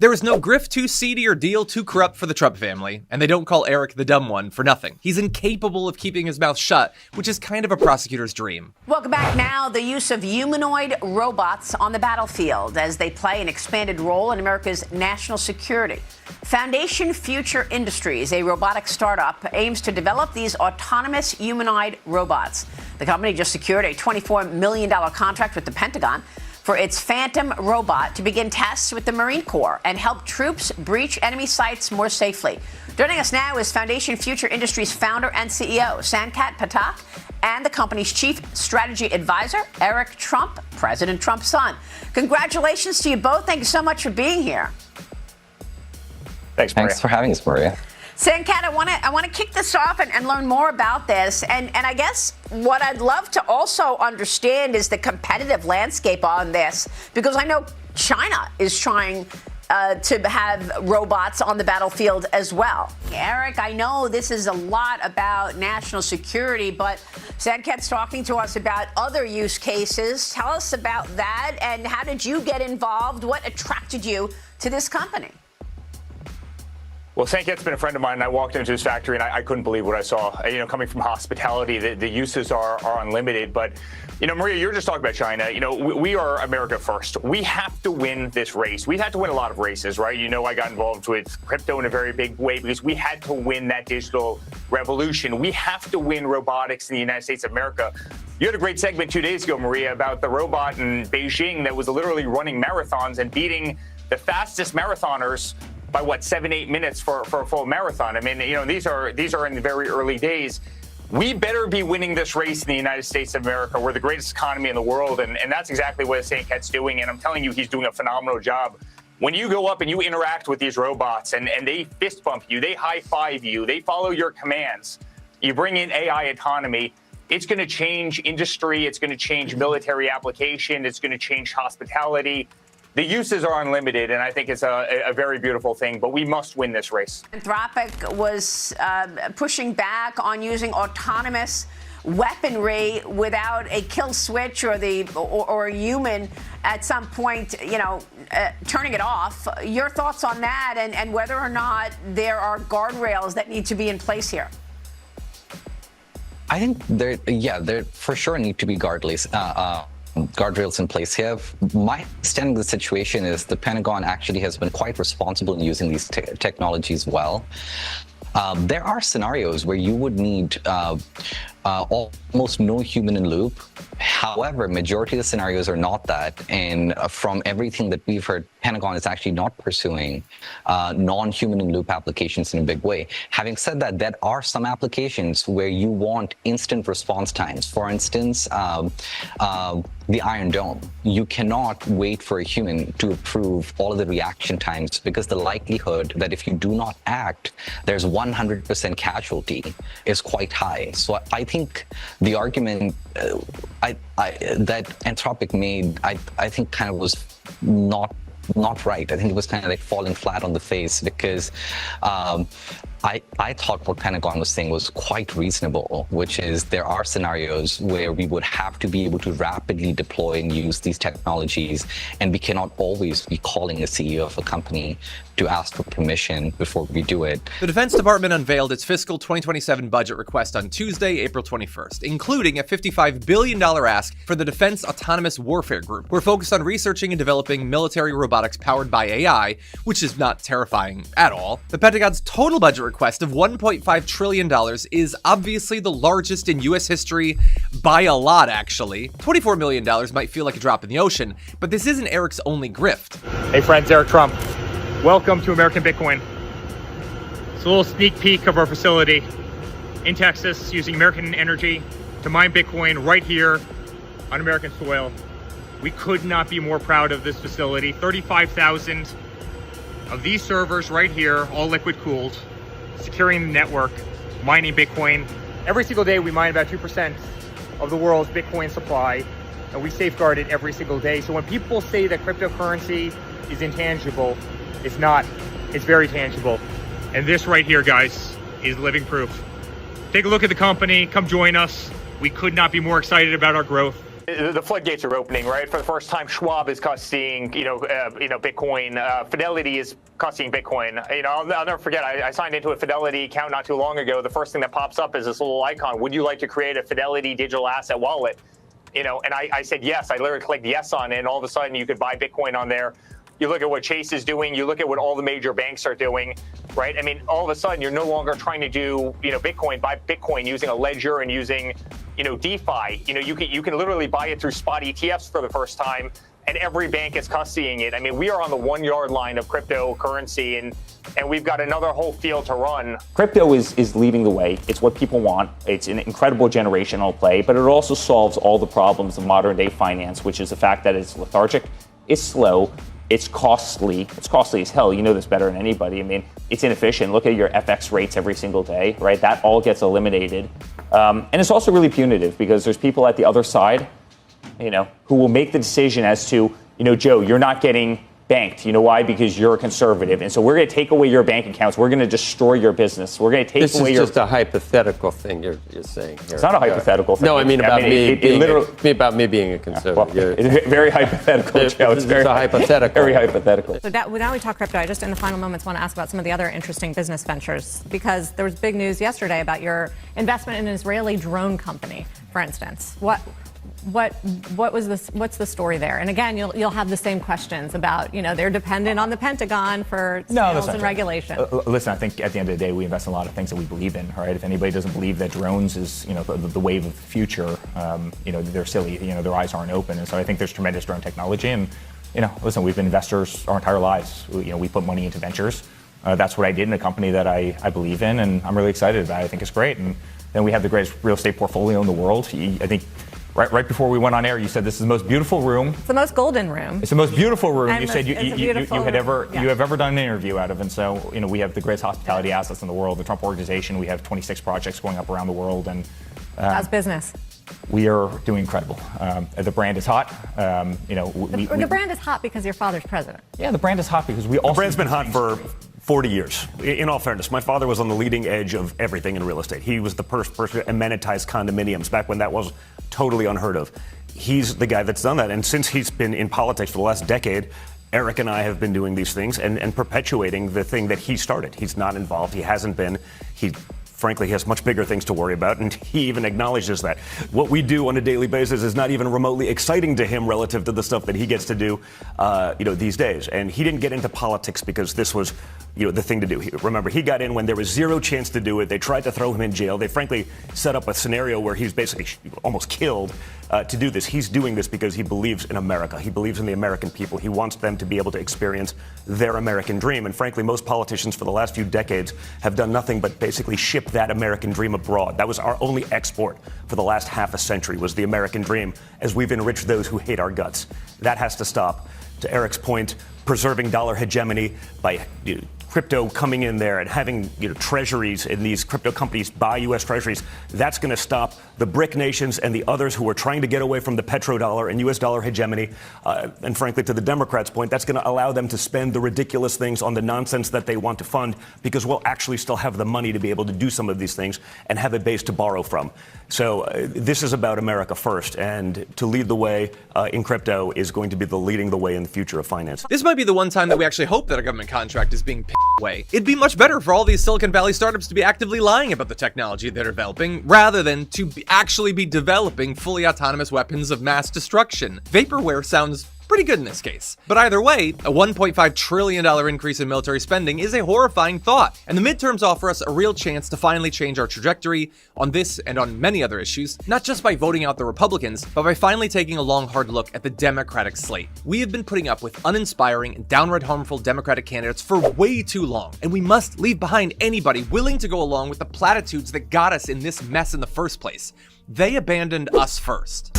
There is no grift too seedy or deal too corrupt for the Trump family, and they don't call Eric the dumb one for nothing. He's incapable of keeping his mouth shut, which is kind of a prosecutor's dream. Welcome back. Now, the use of humanoid robots on the battlefield as they play an expanded role in America's national security. Foundation Future Industries, a robotics startup, aims to develop these autonomous humanoid robots. The company just secured a $24 million contract with the Pentagon for its Phantom robot to begin tests with the Marine Corps and help troops breach enemy sites more safely. Joining us now is Foundation Future Industries founder and CEO, Sankat Patak, and the company's chief strategy advisor, Eric Trump, President Trump's son. Congratulations to you both. Thank you so much for being here. Thanks, Maria. Thanks for having us, Maria. Sankat, I want to kick this off and learn more about this. And I guess what I'd love to also understand is the competitive landscape on this, because I know China is trying to have robots on the battlefield as well. Eric, I know this is a lot about national security, but Sankat's talking to us about other use cases. Tell us about that, and how did you get involved? What attracted you to this company? Well, Sankat's been a friend of mine, and I walked into his factory, and I couldn't believe what I saw. You know, coming from hospitality, the uses are unlimited. But, you know, Maria, you're just talking about China. You know, we are America first. We have to win this race. We've had to win a lot of races, right? You know, I got involved with crypto in a very big way because we had to win that digital revolution. We have to win robotics in the United States of America. You had a great segment 2 days ago, Maria, about the robot in Beijing that was literally running marathons and beating the fastest marathoners by 7-8 minutes for a full marathon. I mean, you know, these are in the very early days. We better be winning this race in the United States of America. We're the greatest economy in the world, and that's exactly what Sankat's doing. And I'm telling you, he's doing a phenomenal job. When you go up and you interact with these robots and they fist bump you, they high five you, they follow your commands, you bring in AI autonomy, it's going to change industry, it's going to change military application, it's going to change hospitality. The uses are unlimited, and I think it's a very beautiful thing, but we must win this race. Anthropic was pushing back on using autonomous weaponry without a kill switch or a human at some point, you know, turning it off. Your thoughts on that, and whether or not there are guardrails that need to be in place here? I think there for sure need to be guardrails in place here. My understanding of the situation is the Pentagon actually has been quite responsible in using these technologies well. There are scenarios where you would need almost no human in loop. However, majority of the scenarios are not that. And from everything that we've heard, Pentagon is actually not pursuing non-human in loop applications in a big way. Having said that, there are some applications where you want instant response times. For instance, the Iron Dome. You cannot wait for a human to approve all of the reaction times, because the likelihood that if you do not act, there's 100% casualty is quite high. So I think the argument that Anthropic made, I think kind of was not right. I think it was kind of like falling flat on the face, because I thought what Pentagon was saying was quite reasonable, which is there are scenarios where we would have to be able to rapidly deploy and use these technologies, and we cannot always be calling a CEO of a company to ask for permission before we do it. The Defense Department unveiled its fiscal 2027 budget request on Tuesday, April 21st, including a $55 billion ask for the Defense Autonomous Warfare Group. We're focused on researching and developing military robotics powered by AI, which is not terrifying at all. The Pentagon's total budget request of $1.5 trillion is obviously the largest in U.S. history by a lot, actually. $24 million might feel like a drop in the ocean, but this isn't Eric's only grift. Hey friends, Eric Trump. Welcome to American Bitcoin. It's a little sneak peek of our facility in Texas, using American energy to mine Bitcoin right here on American soil. We could not be more proud of this facility. 35,000 of these servers right here, all liquid cooled, securing the network, mining Bitcoin. Every single day we mine about 2% of the world's Bitcoin supply, and we safeguard it every single day. So when people say that cryptocurrency is intangible, it's not. It's very tangible. And this right here, guys, is living proof. Take a look at the company. Come join us. We could not be more excited about our growth. The floodgates are opening, right? For the first time, Schwab is custodying, Bitcoin. Fidelity is custodying Bitcoin. I'll never forget. I signed into a Fidelity account not too long ago. The first thing that pops up is this little icon. Would you like to create a Fidelity digital asset wallet? And I said yes. I literally clicked yes on it, and all of a sudden you could buy Bitcoin on there. You look at what Chase is doing. You look at what all the major banks are doing, right? I mean, all of a sudden you're no longer trying to do, buy Bitcoin using a ledger and using, DeFi. You can literally buy it through spot ETFs for the first time, and every bank is custodying it. I mean, we are on the 1 yard line of cryptocurrency, and we've got another whole field to run. Crypto is leading the way. It's what people want. It's an incredible generational play, but it also solves all the problems of modern day finance, which is the fact that it's lethargic, it's slow, it's costly. It's costly as hell. You know this better than anybody. I mean, it's inefficient. Look at your FX rates every single day, right? That all gets eliminated. And it's also really punitive because there's people at the other side, who will make the decision as to, Joe, you're not getting banked. You know why? Because you're a conservative. And so we're going to take away your bank accounts. We're going to destroy your business. We're going to take away your... This is just a hypothetical thing you're saying here. It's not a hypothetical thing. No, I mean about me being a conservative. It's very hypothetical, Joe. It's very hypothetical. Very hypothetical. So now we talk crypto. I just, in the final moments, want to ask about some of the other interesting business ventures, because there was big news yesterday about your investment in an Israeli drone company, for instance. What's the story there? And again, you'll have the same questions about, they're dependent on the Pentagon for sales and regulation. Listen, I think at the end of the day, we invest in a lot of things that we believe in, right? If anybody doesn't believe that drones is, the wave of the future, they're silly, their eyes aren't open. And so I think there's tremendous drone technology. And, listen, we've been investors our entire lives. We put money into ventures. That's what I did in a company that I believe in, and I'm really excited about it. I think it's great. And then we have the greatest real estate portfolio in the world. I think right before we went on air, you said this is the most beautiful room. It's the most golden room. It's the most beautiful room. And you said you have ever done an interview out of. And so, we have the greatest hospitality assets in the world. The Trump Organization, we have 26 projects going up around the world. And how's business? We are doing incredible. The brand is hot. The brand is hot because your father's president. Yeah, the brand is hot because we The also... brand's been hot for 40 years. In all fairness, my father was on the leading edge of everything in real estate. He was the first person to amenitize condominiums back when that was totally unheard of. He's the guy that's done that. And since he's been in politics for the last decade, Eric and I have been doing these things and perpetuating the thing that he started. He's not involved. He hasn't been. Frankly, he has much bigger things to worry about, and he even acknowledges that. What we do on a daily basis is not even remotely exciting to him relative to the stuff that he gets to do, these days. And he didn't get into politics because this was, the thing to do. Remember, he got in when there was zero chance to do it. They tried to throw him in jail. They frankly set up a scenario where he's basically almost killed to do this. He's doing this because he believes in America. He believes in the American people. He wants them to be able to experience their American dream. And frankly, most politicians for the last few decades have done nothing but basically ship that American dream abroad. That was our only export for the last half a century, was the American dream, as we've enriched those who hate our guts. That has to stop. To Eric's point, preserving dollar hegemony by crypto coming in there and having treasuries in these crypto companies buy U.S. treasuries, that's going to stop the BRIC nations and the others who are trying to get away from the petrodollar and U.S. dollar hegemony. And frankly, to the Democrats' point, that's going to allow them to spend the ridiculous things on the nonsense that they want to fund, because we'll actually still have the money to be able to do some of these things and have a base to borrow from. So this is about America first, and to lead the way in crypto is going to be leading the way in the future of finance. This might be the one time that we actually hope that a government contract is being away. It'd be much better for all these Silicon Valley startups to be actively lying about the technology they're developing, rather than to actually be developing fully autonomous weapons of mass destruction. Vaporware sounds pretty good in this case. But either way, a $1.5 trillion increase in military spending is a horrifying thought, and the midterms offer us a real chance to finally change our trajectory on this and on many other issues, not just by voting out the Republicans, but by finally taking a long, hard look at the Democratic slate. We have been putting up with uninspiring and downright harmful Democratic candidates for way too long, and we must leave behind anybody willing to go along with the platitudes that got us in this mess in the first place. They abandoned us first.